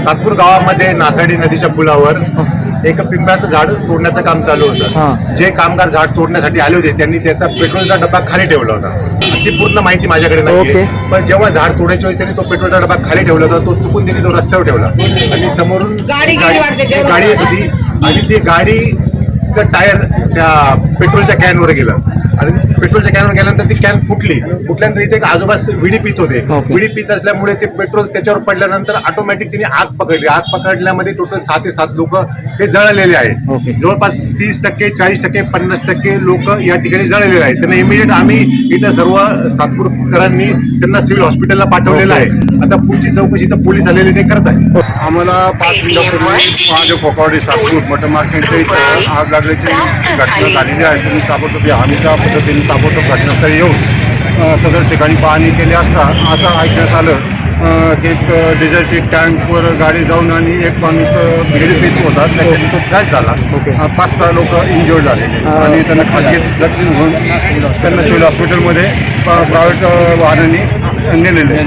सातपूर गावामध्ये नासाडी नदीच्या पुलावर एक पिंपळाचं झाड तोडण्याचं काम चालू होतं. जे कामगार झाड तोडण्यासाठी आले होते त्यांनी त्याचा पेट्रोलचा डब्बा खाली ठेवला होता. ती पूर्ण माहिती माझ्याकडे नाही, पण जेव्हा झाड तोडायच्या वेळी त्यांनी तो पेट्रोलचा डब्बा खाली ठेवला होता. तो चुकून त्यांनी तो रस्त्यावर ठेवला आणि समोरून गाडी येत होती आणि ती गाडीचं टायर त्या पेट्रोलच्या कॅनवर गेलं आणि पेट्रोलच्या कॅनवर गेल्यानंतर ती कॅन फुटल्यानंतर इथे एक आजोबा विडी पित होते. विडी पित असल्यामुळे ते पेट्रोल त्याच्यावर पडल्यानंतर ऑटोमॅटिक तिने आग पकडली. आग पकडल्यामध्ये टोटल 6 ते 7 लोक हे जळलेले आहेत. जवळपास 30%, 40%, 50% लोक या ठिकाणी जळलेले आहेत. त्यांना इमिजिएट आम्ही इथं सर्व सातपूरकरांनी त्यांना सिव्हिल हॉस्पिटलला पाठवलेलं आहे. आता पुढची चौकशी इथं पोलीस आलेले ते करत आहेत. आम्हाला 5 मिनिटापूर्वी महादेव कोकावडे सातपूर मटन मार्केटच्या इथं आग लागल्याची घटना झालेली आहे. तुम्ही ताबडतोब आम्ही त्या पद्धतीने ताबडतोब घटनास्थळी येऊन सदर ठिकाणी पाहणी केली असता असं ऐकण्यात आलं की एक डिझेलची टँकवर गाडी जाऊन आणि एक माणूस बिडी पीत होता, त्याच्याने तो फ्लॅश झाला. 5-6 लोक इंजर्ड झालेले आणि त्यांना खाजगी जखमी होऊन त्यांना सिव्हिल हॉस्पिटलमध्ये प्रायव्हेट वाहनांनी नेलेले.